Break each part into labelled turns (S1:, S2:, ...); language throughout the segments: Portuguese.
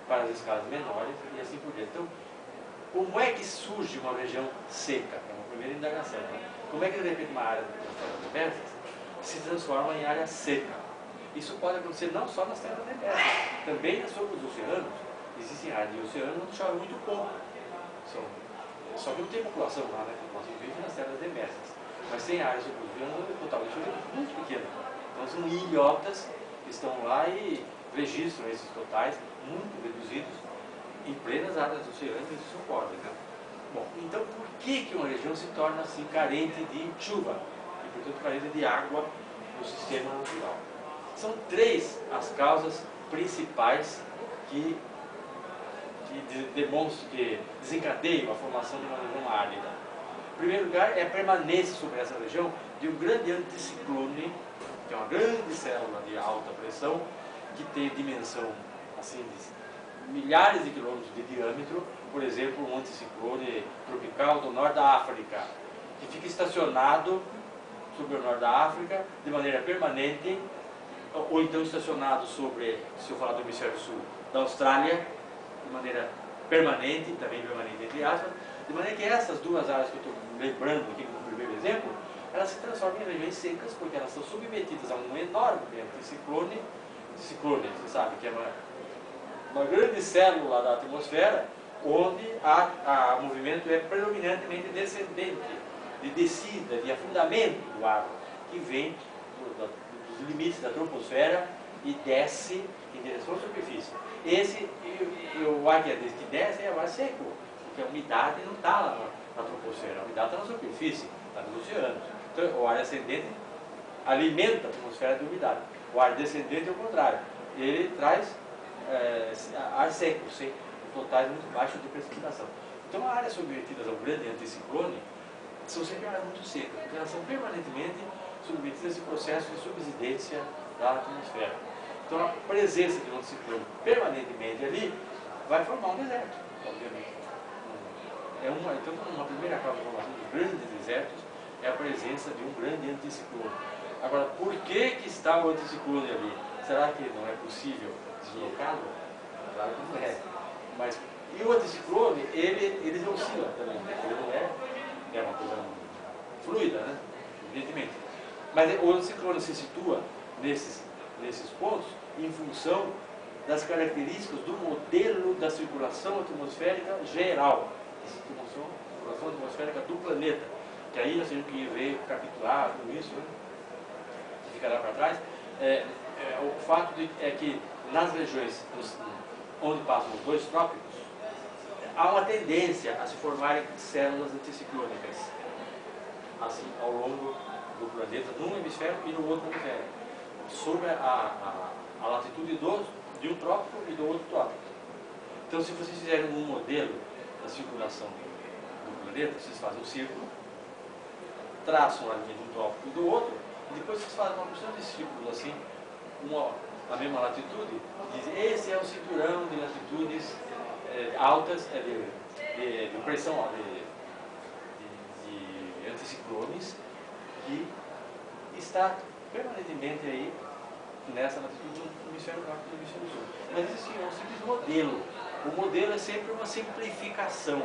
S1: para as escalas menores e assim por diante. Então, como é que surge uma região seca? É uma primeira indagação. Né? Como é que de repente uma área das terras demersas se transforma em área seca? Isso pode acontecer não só nas terras demersas, também sobre os oceanos. Existem áreas de oceano onde chove muito pouco. Só que não tem população lá, né? A população vive nas terras demersas. Mas tem áreas sobre os oceanos onde o total de chuva é muito pequeno. Então são ilhotas que estão lá e registram esses totais muito reduzidos em plenas áreas oceânicas e subórbitas. Né? Bom, então por que uma região se torna assim carente de chuva e, portanto, carente de água no sistema natural? São três as causas principais que demonstram, que desencadeiam a formação de uma região árida. Em primeiro lugar, é a permanência sobre essa região de um grande anticiclone, que é uma grande célula de alta pressão, que tem dimensão assim, de milhares de quilômetros de diâmetro, por exemplo, um anticiclone tropical do norte da África, que fica estacionado sobre o norte da África de maneira permanente, ou então estacionado sobre, se eu falar do hemisfério sul, da Austrália, de maneira permanente, também permanente entre aspas, de maneira que essas duas áreas que eu estou lembrando aqui como primeiro exemplo, elas se transformam em regiões secas porque elas estão submetidas a um enorme anticiclone. Ciclone, você sabe que é uma grande célula da atmosfera onde o movimento é predominantemente descendente, de descida, de afundamento do ar, que vem dos limites da troposfera e desce em direção à superfície. O ar que desce é o ar seco, porque a umidade não está lá na troposfera, a umidade está na superfície, está nos oceanos. Então, o ar ascendente alimenta a atmosfera de umidade. O ar descendente é o contrário. Ele traz ar seco, sem totais muito baixos de precipitação. Então, áreas submetidas ao grande anticiclone são sempre áreas muito secas, porque elas são permanentemente submetidas a esse processo de subsidência da atmosfera. Então, a presença de um anticiclone permanentemente ali vai formar um deserto, obviamente. Então, uma primeira causa de formação dos grandes desertos é a presença de um grande anticiclone. Agora, por que está o anticiclone ali? Será que não é possível deslocá-lo? Claro que não é. Mas, e o anticiclone, ele oscila também, né? Ele não é uma coisa fluida, né? Evidentemente. Mas o anticiclone se situa nesses pontos em função das características do modelo da circulação atmosférica geral, circulação atmosférica do planeta, que aí nós temos que ver, capitular tudo isso, né? Que fica lá para trás. O fato é que nas regiões onde passam os dois trópicos, há uma tendência a se formarem células anticiclônicas, assim, ao longo do planeta, num hemisfério e no outro hemisfério, sobre a latitude de um trópico e do outro trópico. Então, se vocês fizerem um modelo da circulação do planeta, vocês fazem um círculo, traçam a linha de um trópico e do outro, e depois vocês fazem uma porção de círculos assim, a mesma latitude, e dizem, esse é o cinturão de latitudes altas, de pressão, de anticiclones, que está permanentemente aí nessa latitude do hemisfério norte e do hemisfério sul. Mas isso é um simples modelo. O modelo é sempre uma simplificação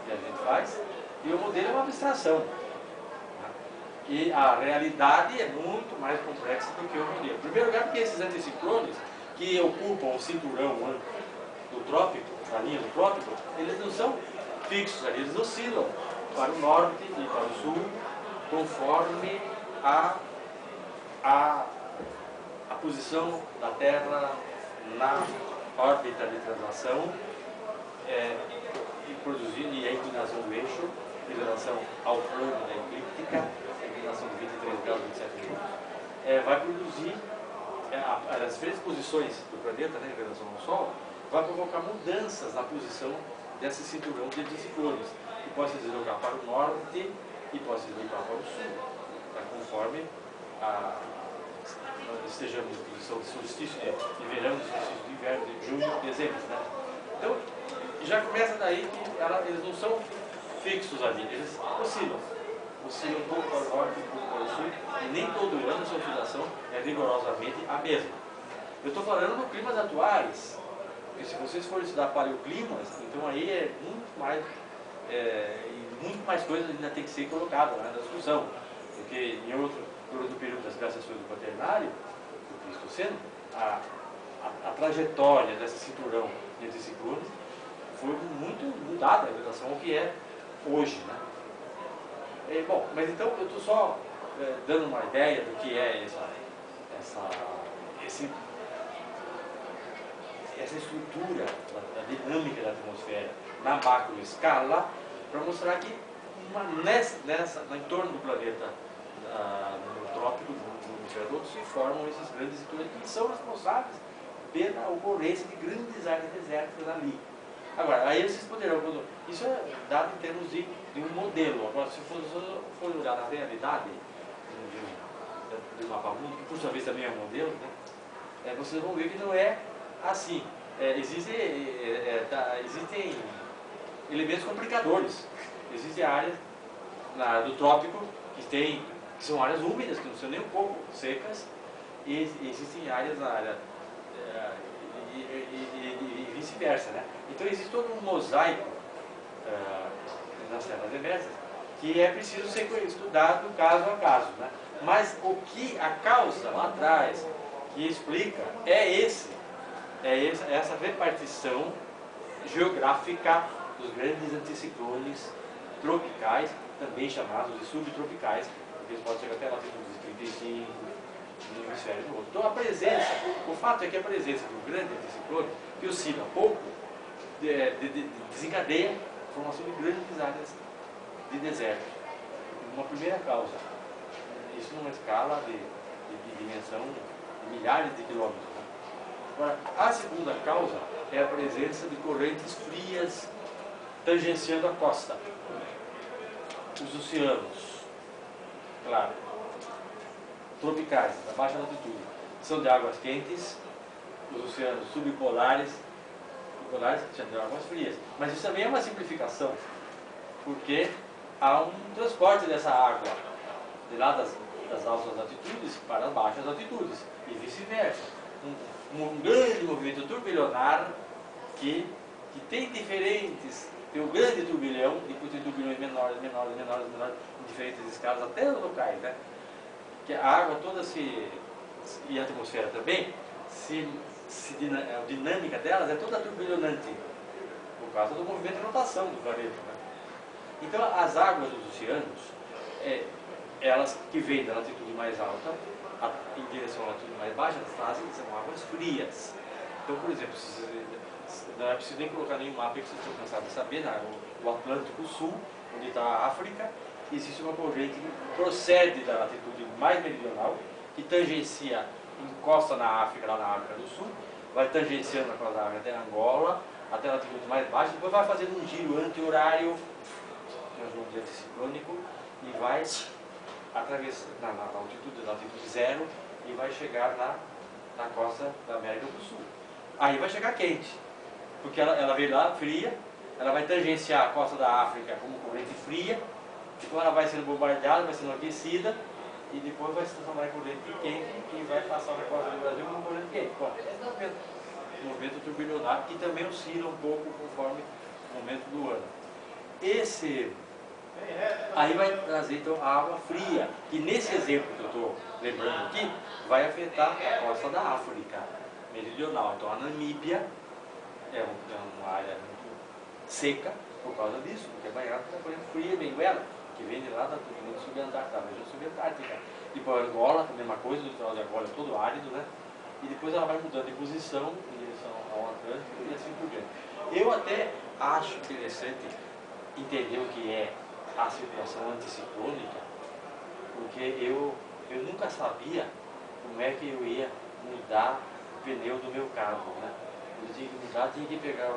S1: que a gente faz, e o modelo é uma abstração. E a realidade é muito mais complexa do que o modelo. Em primeiro lugar, porque esses anticiclones que ocupam o cinturão do trópico, a linha do trópico, eles não são fixos ali, eles oscilam para o norte e para o sul, conforme a posição da Terra na órbita de translação e a inclinação do eixo em relação ao plano da eclíptica, a inclinação de 23 graus e 27 minutos, vai produzir as diferentes posições do planeta, né, em relação ao Sol, vai provocar mudanças na posição desse cinturão de anticiclones, que pode se deslocar para o norte e pode se deslocar para o sul, conforme estejamos em posição de solstício de verão, de solstício de inverno, de junho, dezembro, né? Então, já começa daí que eles não são fixos ali, eles oscilam um pouco para o norte, um pouco para o sul, e nem todo ano essa oscilação é rigorosamente a mesma. Eu estou falando nos climas atuais, Porque se vocês forem estudar paleoclimas, então aí é muito mais coisas ainda tem que ser colocada, né, na discussão. Porque em durante o período das glaciações do Quaternário, do Pleistoceno, a trajetória dessa cinturão de anticiclones foi muito mudada em relação ao que é hoje, né? Bom, mas então eu estou só dando uma ideia do que é essa estrutura da dinâmica da atmosfera na macroescala, para mostrar que no entorno do planeta, no trópico, no hemisfério todo, se formam esses grandes cinturões que são responsáveis pela ocorrência de grandes áreas desérticas ali. Agora, aí vocês poderão... Isso é dado em termos de um modelo. Agora, se for olhar na realidade de um mapa mundo, que por sua vez também é um modelo, né, vocês vão ver que não é assim. Existem elementos complicadores. Existem áreas na área do trópico que são áreas úmidas, que não são nem um pouco secas, e existem áreas na área e vice-versa, né? Então existe todo um mosaico nas terras emersas que é preciso ser estudado caso a caso, né? Mas o que a causa lá atrás que explica é essa repartição geográfica dos grandes anticiclones tropicais, também chamados de subtropicais, porque eles podem chegar até latitudes de 35 no hemisfério do outro. Então o fato é que a presença de um grande anticiclone que oscila pouco desencadeia a formação de grandes áreas de deserto. Uma primeira causa, isso numa escala de dimensão de milhares de quilômetros. Né? Agora, a segunda causa é a presença de correntes frias tangenciando a costa. Os oceanos, claro, tropicais, da baixa altitude, são de águas quentes, os oceanos subpolares, são de águas frias. Mas isso também é uma simplificação, porque há um transporte dessa água de lá das altas altitudes para as baixas altitudes, e vice-versa. Um grande movimento turbilionar que tem um grande turbilhão, e tem turbilhões menores, em diferentes escalas, até locais, né? Que a água toda e a atmosfera também, a dinâmica delas é toda turbilhonante, por causa do movimento de rotação do planeta. Né? Então, as águas dos oceanos, elas que vêm da latitude mais alta, em direção à latitude mais baixa, são águas frias. Então, por exemplo, não é preciso nem colocar nenhum mapa que vocês estão cansados de saber, o Atlântico Sul, onde está a África, existe uma corrente que procede da latitude mais meridional, que tangencia, encosta na África, lá na África do Sul, vai tangenciando aquela área até Angola, até a latitude mais baixa, depois vai fazendo um giro anti-horário, que nós chamamos de anticiclônico, e vai atravessar na latitude zero, e vai chegar na costa da América do Sul. Aí vai chegar quente, porque ela veio lá fria, ela vai tangenciar a costa da África como corrente fria, depois ela vai sendo bombardeada, vai sendo aquecida, e depois vai se transformar em corrente quente e vai passar na costa do Brasil como corrente quente. Bom, esse é um movimento turbilionar que também oscila um pouco conforme o momento do ano. Aí vai trazer então a água fria, que nesse exemplo que eu estou lembrando aqui, vai afetar a costa da África meridional. Então a Namíbia é uma área muito seca por causa disso, porque é banhada pela corrente fria Benguela, que vem de lá da região subantártica. E para Angola, a mesma coisa, o litoral de Angola é todo árido, né? E depois ela vai mudando de posição em direção ao Atlântico e assim por diante. Eu até acho interessante entender o que é a circulação anticiclônica, porque eu nunca sabia como é que eu ia mudar o pneu do meu carro, né? Eu tinha que mudar, tinha que pegar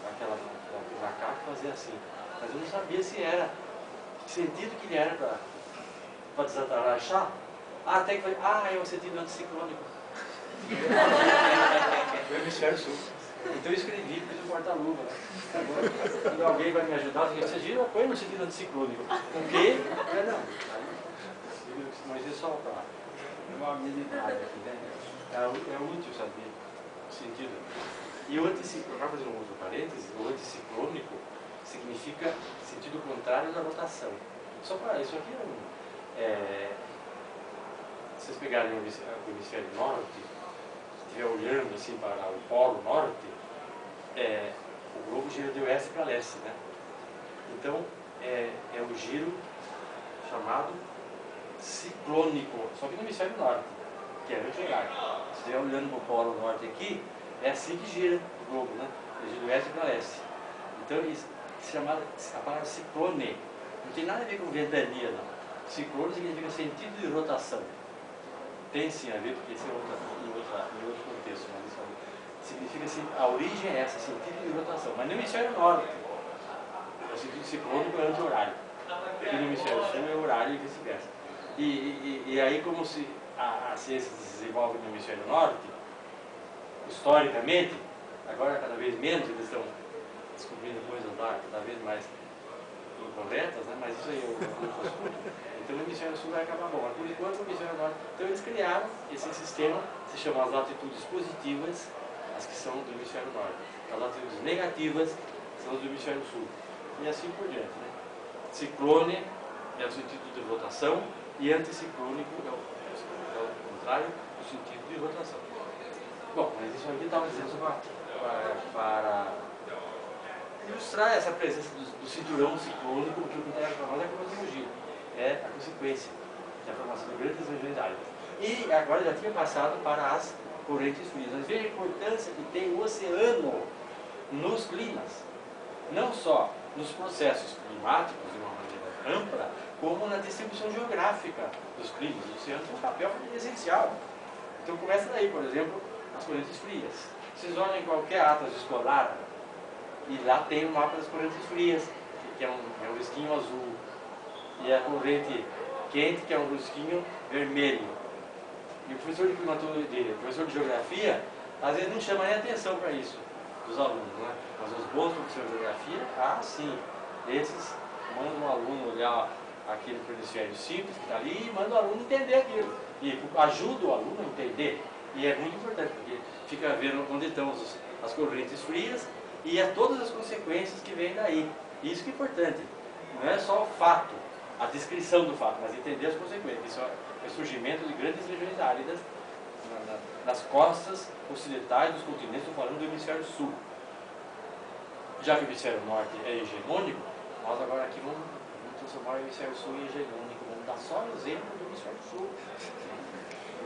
S1: aquela macaca e fazer assim. Mas eu não sabia se era, que sentido que ele era para desatarachar. Até que falei, é o sentido anticiclônico. Do hemisfério sul. Então eu escrevi, fiz o porta-luva, né? Agora, quando alguém vai me ajudar, você gira, põe no sentido anticiclônico. O quê? Não. Mas é só para uma habilidade aqui, né? É útil saber o sentido. E o anticiclônico, para fazer um outro parêntese, o anticiclônico significa sentido contrário da rotação. Só para isso aqui se vocês pegarem o hemisfério norte, estiver olhando assim para o polo norte, o globo gira de oeste para leste, né? Então é o giro chamado ciclônico, só que no hemisfério norte, que é retrográdio. Se estiver olhando para o polo norte aqui, é assim que gira o globo, né? Ele gira de oeste para leste. Então isso se chama a palavra ciclone. Não tem nada a ver com ventania, não. Ciclone significa sentido de rotação. Tem sim a ver, porque isso é em outro contexto, mas isso significa assim, a origem é essa, sentido de rotação. Mas no hemisfério norte, o sentido ciclônico é anti-horário. E no hemisfério sul é horário e vice-versa. E aí, como se a ciência se desenvolve no hemisfério norte, historicamente, agora cada vez menos eles estão descobrindo coisas lá cada vez mais incorretas, né? Mas isso aí eu escuto. Então o hemisfério sul vai acabar bom. Mas por enquanto o hemisfério norte. Então eles criaram esse sistema, se chama as latitudes positivas, as que são do hemisfério norte. As latitudes negativas são do hemisfério sul. E assim por diante, né? Ciclone é o sentido de rotação e anticiclônico é o contrário, o sentido de rotação. Bom, mas isso aqui estava dizendo para ilustrar essa presença do cinturão ciclônico, porque o que está para nós é a cosmologia, é a consequência da formação de grandes regiões áridas. E agora já tinha passado para as correntes frias. Mas veja a importância que tem o oceano nos climas, não só nos processos climáticos de uma maneira ampla, como na distribuição geográfica dos climas. O oceano tem um papel essencial. Então começa daí, por exemplo, as correntes frias. Vocês olham em qualquer atlas escolar, e lá tem o mapa das correntes frias, que é um risquinho azul, e a corrente quente, que é um risquinho vermelho. E o professor de climatologia, professor de geografia, às vezes não chama nem atenção para isso, dos alunos, né? Mas os bons professores de geografia, sim, esses mandam o aluno olhar aquele hemisfério simples que está ali e mandam o aluno entender aquilo. E ajuda o aluno a entender. E é muito importante, porque fica vendo onde estão as correntes frias e todas as consequências que vêm daí. Isso que é importante. Não é só o fato, a descrição do fato, mas entender as consequências. Isso é o surgimento de grandes regiões áridas nas costas ocidentais dos continentes, estou falando do hemisfério sul. Já que o hemisfério norte é hegemônico, nós agora aqui vamos transformar o hemisfério sul em hegemônico. Vamos dar só um exemplo do hemisfério sul.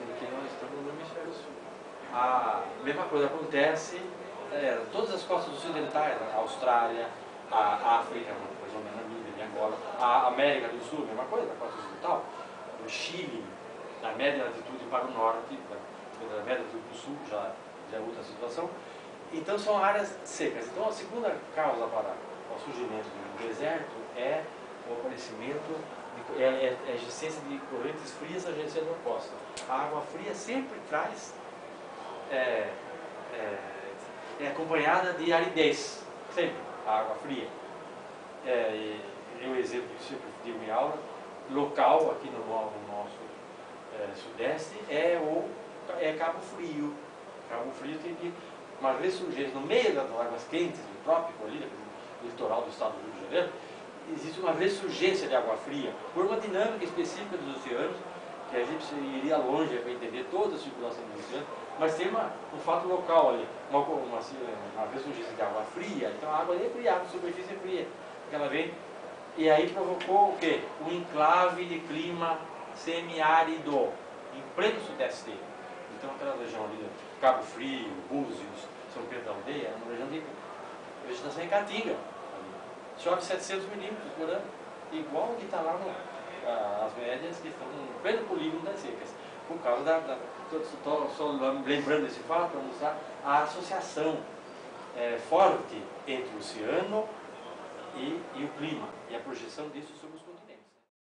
S1: Porque nós estamos no hemisfério sul. A mesma coisa acontece todas as costas ocidentais, a Austrália, a África, mais ou menos Namíbia e Angola, a América do Sul, mesma coisa, a costa ocidental, o Chile, da média latitude para o norte, da média latitude para o sul, já é outra situação. Então são áreas secas. Então a segunda causa para o surgimento do deserto é o aparecimento, a existência de correntes frias adjacentes à costa. A água fria sempre traz, é acompanhada de aridez, sempre, a água fria. O exemplo que eu digo em aula, local aqui no nosso sudeste, é Cabo Frio. Cabo Frio tem uma ressurgência no meio das águas quentes, do trópico ali, do litoral do estado do Rio de Janeiro, existe uma ressurgência de água fria, por uma dinâmica específica dos oceanos, que a gente iria longe para entender toda a circulação do oceano, mas tem um fato local ali, uma ressurgência de água fria, então a água é fria, a superfície é fria, porque ela vem, e aí provocou o quê? Um enclave de clima semiárido, em pleno sudeste dele. Então aquela região ali, Cabo Frio, Búzios, São Pedro da Aldeia, é uma região de vegetação em caatinga. Chove 700 milímetros por ano, igual que está lá as médias que estão no pleno polígono das secas. Por causa só lembrando desse fato, para mostrar a associação forte entre o oceano e o clima, e a projeção disso sobre os continentes.